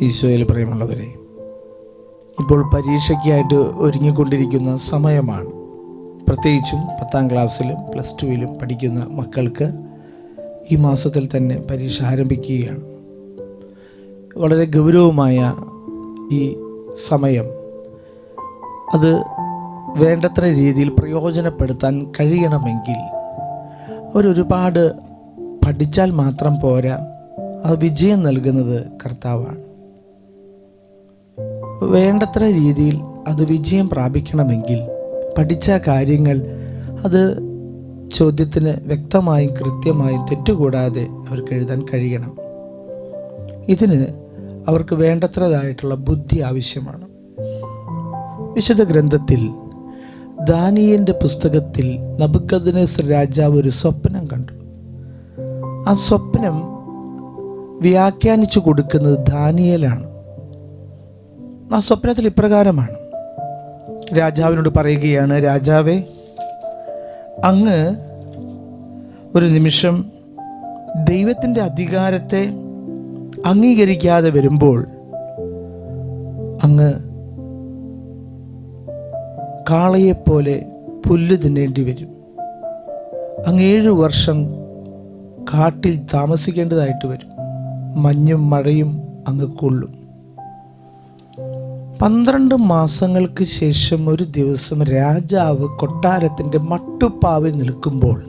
ഈശോയിൽ പ്രിയമുള്ളവരെ, ഇപ്പോൾ പരീക്ഷയ്ക്കായിട്ട് ഒരുങ്ങിക്കൊണ്ടിരിക്കുന്ന സമയമാണ്. പ്രത്യേകിച്ചും 10ാം ക്ലാസ്സിലും പ്ലസ് 2വിലും പഠിക്കുന്ന മക്കൾക്ക് ഈ മാസത്തിൽ തന്നെ പരീക്ഷ ആരംഭിക്കുകയാണ്. വളരെ ഗൗരവമായ ഈ സമയം അത് വേണ്ടത്ര രീതിയിൽ പ്രയോജനപ്പെടുത്താൻ കഴിയണമെങ്കിൽ അവരൊരുപാട് പഠിച്ചാൽ മാത്രം പോരാ, അത് വിജയം നൽകുന്നത് കർത്താവാണ്. വേണ്ടത്ര രീതിയിൽ അത് വിജയം പ്രാപിക്കണമെങ്കിൽ പഠിച്ച കാര്യങ്ങൾ അത് ചോദ്യത്തിന് വ്യക്തമായും കൃത്യമായും തെറ്റുകൂടാതെ അവർക്ക് എഴുതാൻ കഴിയണം. ഇതിന് അവർക്ക് വേണ്ടത്രതായിട്ടുള്ള ബുദ്ധി ആവശ്യമാണ്. വിശുദ്ധ ഗ്രന്ഥത്തിൽ ദാനിയേലിന്റെ പുസ്തകത്തിൽ നബൂഖദ്നേസർ രാജാവ് ഒരു സ്വപ്നം കണ്ടു. ആ സ്വപ്നം വ്യാഖ്യാനിച്ചു കൊടുക്കുന്നത് ദാനിയേലാണ്. ആ സ്വപ്നത്തിൽ ഇപ്രകാരമാണ്. രാജാവിനോട് പറയുകയാണ്, രാജാവേ, അങ്ങ് ഒരു നിമിഷം ദൈവത്തിൻ്റെ അധികാരത്തെ അംഗീകരിക്കാതെ വരുമ്പോൾ അങ്ങ് കാളയെപ്പോലെ പുല്ല് തിന്നേണ്ടി വരും. അങ്ങ് 7 വർഷം കാട്ടിൽ താമസിക്കേണ്ടതായിട്ട് വരും. മഞ്ഞും മഴയും അങ്ങ് കൊള്ളും. 12 മാസങ്ങൾക്ക് ശേഷം ഒരു ദിവസം രാജാവ് കൊട്ടാരത്തിൻ്റെ മട്ടുപ്പാവിൽ നിൽക്കുമ്പോൾ,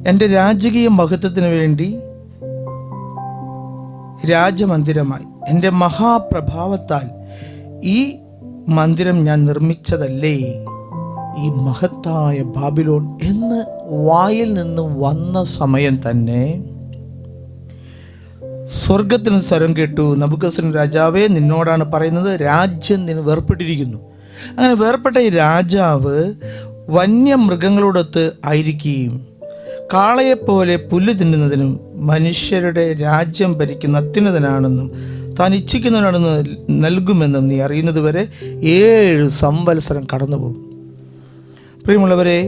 എൻ്റെ രാജകീയ മഹത്വത്തിന് വേണ്ടി രാജമന്ദിരമായി എൻ്റെ മഹാപ്രഭാവത്താൽ ഈ മന്ദിരം ഞാൻ നിർമ്മിച്ചതല്ലേ ഈ മഹത്തായ ബാബിലോൺ എന്ന് വായിൽ നിന്ന് വന്ന സമയം തന്നെ സ്വർഗത്തിൽ നിന്ന് സ്വരം കേട്ടു, നബൂഖദ്നേസർ രാജാവേ, നിന്നോടാണ് പറയുന്നത്, രാജ്യം നിന്ന് വേർപ്പെട്ടിരിക്കുന്നു. അങ്ങനെ വേർപെട്ട ഈ രാജാവ് വന്യമൃഗങ്ങളോടൊത്ത് ആയിരിക്കുകയും കാളയെപ്പോലെ പുല്ല് തിന്നുന്നതിനും മനുഷ്യരുടെ രാജ്യം ഭരിക്കുന്ന അത്യുന്നതനാണെന്നും താൻ ഇച്ഛിക്കുന്നവനാണെന്ന് നൽകുമെന്നും നീ അറിയുന്നത് വരെ 7 സംവത്സരം കടന്നുപോകും. പ്രിയമുള്ളവരെ,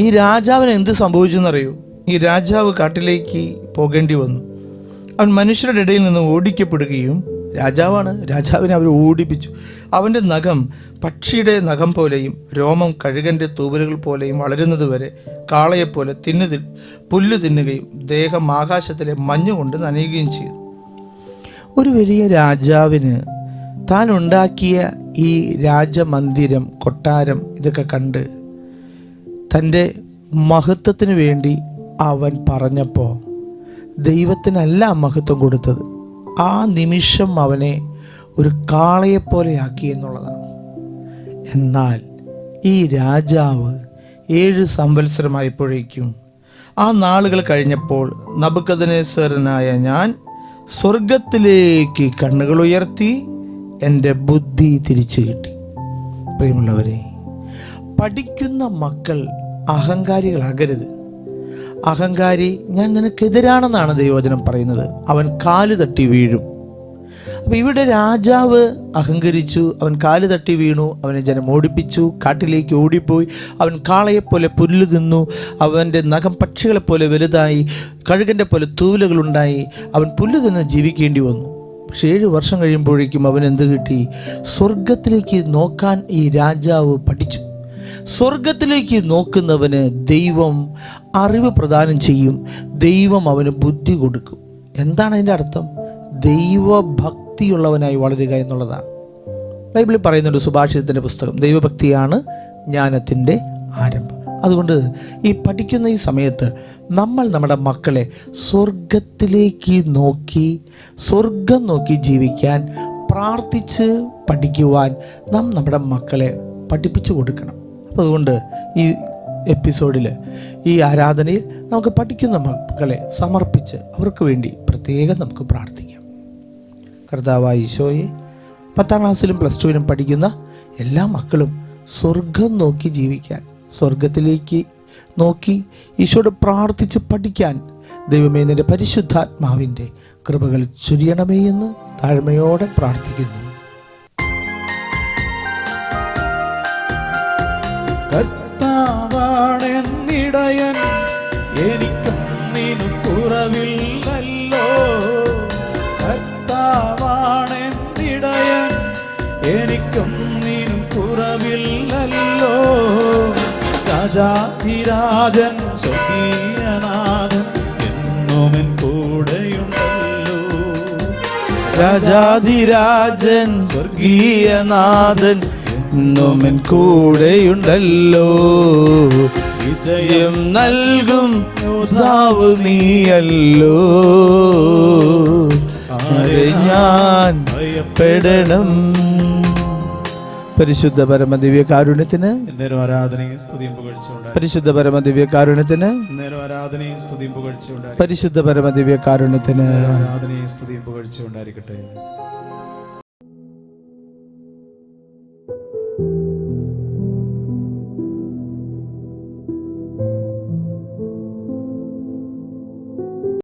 ഈ രാജാവിന് എന്ത് സംഭവിച്ചെന്നറിയൂ? ഈ രാജാവ് കാട്ടിലേക്ക് പോകേണ്ടി വന്നു. അവൻ മനുഷ്യരുടെ ഇടയിൽ നിന്ന് ഓടിക്കപ്പെടുകയും, രാജാവിനെ അവർ ഓടിപ്പിച്ചു. അവൻ്റെ നഖം പക്ഷിയുടെ നഖം പോലെയും രോമം കഴുകൻ്റെ തൂവലുകൾ പോലെയും വളരുന്നത് വരെ കാളയെപ്പോലെ പുല്ല് തിന്നുകയും ദേഹം ആകാശത്തിലെ മഞ്ഞുകൊണ്ട് നനയുകയും ചെയ്തു. ഒരു വലിയ രാജാവിന് താൻ ഉണ്ടാക്കിയ ഈ രാജമന്ദിരം, കൊട്ടാരം ഇതൊക്കെ കണ്ട് തൻ്റെ മഹത്വത്തിന് വേണ്ടി അവൻ പറഞ്ഞപ്പോൾ ദൈവത്തിനല്ല മഹത്വം കൊടുത്തത്. ആ നിമിഷം അവനെ ഒരു കാളയെപ്പോലെ ആക്കി എന്നുള്ളതാണ്. എന്നാൽ ഈ രാജാവ് 7 സംവത്സരമായപ്പോഴേക്കും, ആ നാളുകൾ കഴിഞ്ഞപ്പോൾ, നബൂഖദ്നേസരനായ ഞാൻ സ്വർഗത്തിലേക്ക് കണ്ണുകൾ ഉയർത്തി എൻ്റെ ബുദ്ധി തിരിച്ചു കിട്ടി. പ്രിയമുള്ളവരെ, പഠിക്കുന്ന മക്കൾ അഹങ്കാരികളാകരുത്. അഹങ്കാരി ഞാൻ നിനക്കെതിരാണെന്നാണ് ദൈവവചനം പറയുന്നത്. അവൻ കാല് തട്ടി വീഴും. അപ്പം ഇവിടെ രാജാവ് അഹങ്കരിച്ചു, അവൻ കാല് തട്ടി വീണു, അവനെ ജനം ഓടിപ്പിച്ചു, കാട്ടിലേക്ക് ഓടിപ്പോയി. അവൻ കാളയെപ്പോലെ പുല്ല് തിന്നു, അവൻ്റെ നഖം പക്ഷികളെപ്പോലെ വലുതായി, കഴുകൻ്റെ പോലെ തൂവലുകളുണ്ടായി. അവൻ പുല്ല് തിന്ന് ജീവിക്കേണ്ടി വന്നു. പക്ഷെ 7 വർഷം കഴിയുമ്പോഴേക്കും അവൻ എന്ത് കിട്ടി? സ്വർഗത്തിലേക്ക് നോക്കാൻ ഈ രാജാവ് പഠിച്ചു. സ്വർഗത്തിലേക്ക് നോക്കുന്നവന് ദൈവം അറിവ് പ്രദാനം ചെയ്യും. ദൈവം അവന് ബുദ്ധി കൊടുക്കും. എന്താണ് അതിൻ്റെ അർത്ഥം? ദൈവഭക്തിയുള്ളവനായി വളരുക എന്നുള്ളതാണ്. ബൈബിളിൽ പറയുന്നുണ്ട്, സുഭാഷിതത്തിൻ്റെ പുസ്തകം, ദൈവഭക്തിയാണ് ജ്ഞാനത്തിൻ്റെ ആരംഭം. അതുകൊണ്ട് ഈ പഠിക്കുന്ന ഈ സമയത്ത് നമ്മൾ നമ്മുടെ മക്കളെ സ്വർഗത്തിലേക്ക് നോക്കി, സ്വർഗം നോക്കി ജീവിക്കാൻ, പ്രാർത്ഥിച്ച് പഠിക്കുവാൻ നാം നമ്മുടെ മക്കളെ പഠിപ്പിച്ചു കൊടുക്കണം. അപ്പോൾ അതുകൊണ്ട് ഈ എപ്പിസോഡിൽ, ഈ ആരാധനയിൽ നമുക്ക് പഠിക്കുന്ന മക്കളെ സമർപ്പിച്ച് അവർക്ക് വേണ്ടി പ്രത്യേകം നമുക്ക് പ്രാർത്ഥിക്കാം. കർത്താവായ ഈശോയെ, 10ാം ക്ലാസ്സിലും പ്ലസ് 2വിലും പഠിക്കുന്ന എല്ലാ മക്കളും സ്വർഗം നോക്കി ജീവിക്കാൻ, സ്വർഗത്തിലേക്ക് നോക്കി ഈശോയോട് പ്രാർത്ഥിച്ച് പഠിക്കാൻ ദൈവമേ, നിന്റെ പരിശുദ്ധാത്മാവിൻ്റെ കൃപകൾ ചൊരിയണമേ എന്ന് താഴ്മയോടെ പ്രാർത്ഥിക്കുന്നു. കർത്താവാണെന്നിടയൻ, എനിക്കൊന്നിനും കുറവില്ലല്ലോ. രാജൻ സ്വർഗീയനാഥൻ എന്നുമെൻ കൂടെയുണ്ടല്ലോ. രാജാധിരാജൻ സ്വർഗീയനാഥൻ എന്നുമെൻ കൂടെയുണ്ടല്ലോ. വിജയം നൽകും യോദ്ധാവ് നീയല്ലോ. ആരെ ഞാൻ ഭയപ്പെടണം. പരിശുദ്ധ പരമദിവ്യ കാരുണ്യത്തിന് എന്നേരം ആരാധനയും സ്തുതിയും പുകഴ്ചയുണ്ടായി. പരിശുദ്ധ പരമദിവ്യ കാരുണ്യത്തിന് എന്നേരം ആരാധനയും സ്തുതിയും പുകഴ്ചയുണ്ടായി. പരിശുദ്ധ പരമദിവ്യ കാരുണ്യത്തിന് ആരാധനയും സ്തുതിയും പുകഴ്ചയുണ്ടായിരിക്കട്ടെ.